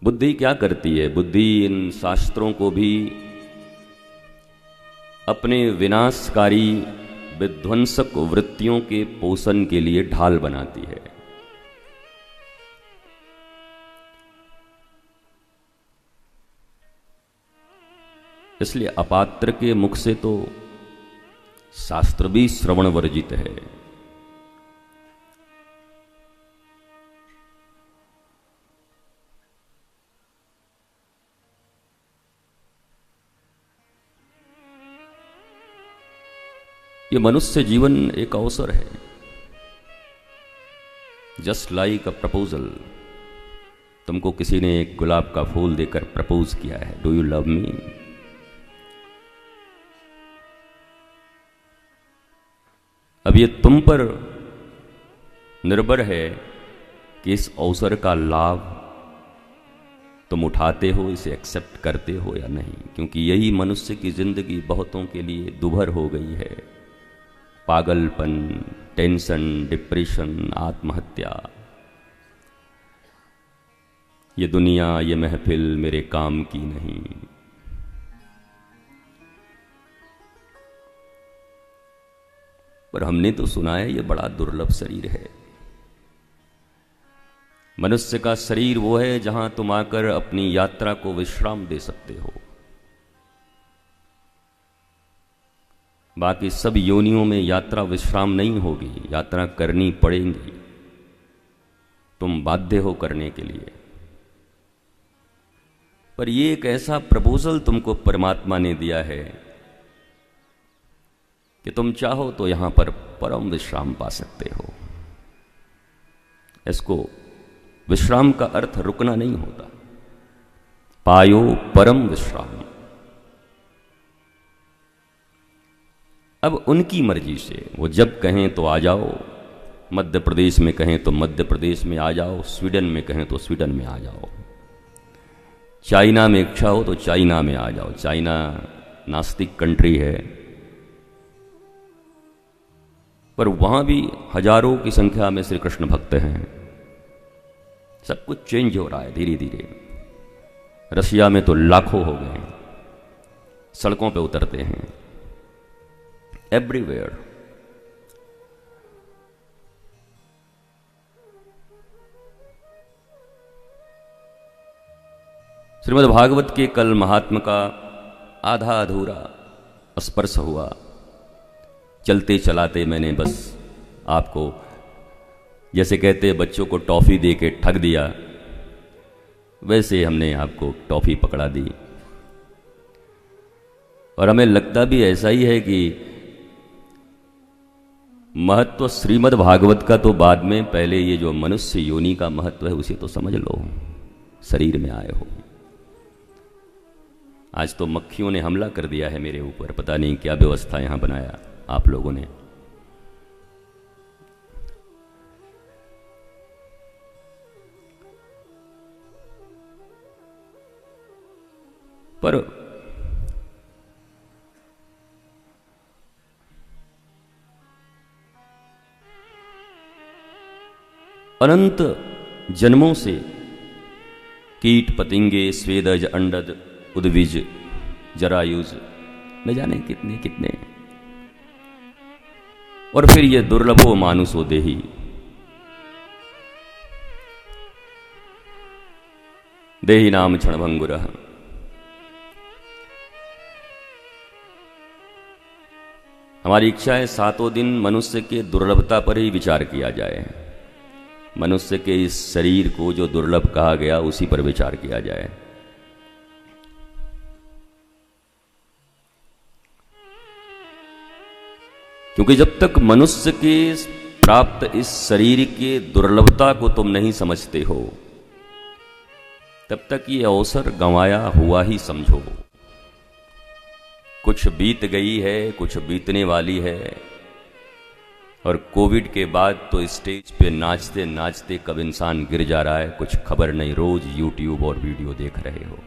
बुद्धि क्या करती है? बुद्धि इन शास्त्रों को भी अपने विनाशकारी विध्वंसक वृत्तियों के पोषण के लिए ढाल बनाती है। इसलिए अपात्र के मुख से तो शास्त्र भी श्रवण वर्जित है। ये मनुष्य जीवन एक अवसर है, जस्ट लाइक अ प्रपोजल। तुमको किसी ने एक गुलाब का फूल देकर प्रपोज किया है, डू यू लव मी? अब ये तुम पर निर्भर है कि इस अवसर का लाभ तुम उठाते हो, इसे एक्सेप्ट करते हो या नहीं। क्योंकि यही मनुष्य की जिंदगी बहुतों के लिए दुभर हो गई है। पागलपन, टेंशन, डिप्रेशन, आत्महत्या। ये दुनिया, ये महफिल मेरे काम की नहीं। पर हमने तो सुना है ये बड़ा दुर्लभ शरीर है। मनुष्य का शरीर वो है जहां तुम आकर अपनी यात्रा को विश्राम दे सकते हो। बाकी सब योनियों में यात्रा विश्राम नहीं होगी, यात्रा करनी पड़ेगी। तुम बाध्य हो करने के लिए। पर ये एक ऐसा प्रपोजल तुमको परमात्मा ने दिया है कि तुम चाहो तो यहां पर परम विश्राम पा सकते हो। इसको विश्राम का अर्थ रुकना नहीं होता। पायो परम विश्राम। अब उनकी मर्जी से वो जब कहें तो आ जाओ। मध्य प्रदेश में कहें तो मध्य प्रदेश में आ जाओ, स्वीडन में कहें तो स्वीडन में आ जाओ, चाइना में इच्छा हो तो चाइना में आ जाओ। चाइना नास्तिक कंट्री है, पर वहां भी हजारों की संख्या में श्री कृष्ण भक्त हैं। सब कुछ चेंज हो रहा है धीरे धीरे। रशिया में तो लाखों हो गए, सड़कों पे उतरते हैं एवरीवेयर। श्रीमद् भागवत के कल महात्मा का आधा अधूरा स्पर्श हुआ। चलते चलाते मैंने बस आपको, जैसे कहते बच्चों को टॉफी दे के ठग दिया, वैसे हमने आपको टॉफी पकड़ा दी। और हमें लगता भी ऐसा ही है कि महत्व श्रीमद् भागवत का तो बाद में, पहले ये जो मनुष्य योनि का महत्व है उसे तो समझ लो। शरीर में आए हो। आज तो मक्खियों ने हमला कर दिया है मेरे ऊपर, पता नहीं क्या व्यवस्था यहां बनाया आप लोगों ने। पर अनंत जन्मों से कीट पतिंगे, स्वेदज, अंडज, उद्विज, जरायुज, न जाने कितने कितने। और फिर ये दुर्लभो मानुषो देही। देही नाम क्षणभंगुरः। हमारी इच्छा है सातों दिन मनुष्य के दुर्लभता पर ही विचार किया जाए। मनुष्य के इस शरीर को जो दुर्लभ कहा गया उसी पर विचार किया जाए। क्योंकि जब तक मनुष्य के प्राप्त इस शरीर के दुर्लभता को तुम नहीं समझते हो, तब तक ये अवसर गंवाया हुआ ही समझो। कुछ बीत गई है, कुछ बीतने वाली है। और कोविड के बाद तो स्टेज पे नाचते नाचते कब इंसान गिर जा रहा है कुछ खबर नहीं। रोज यूट्यूब और वीडियो देख रहे हो।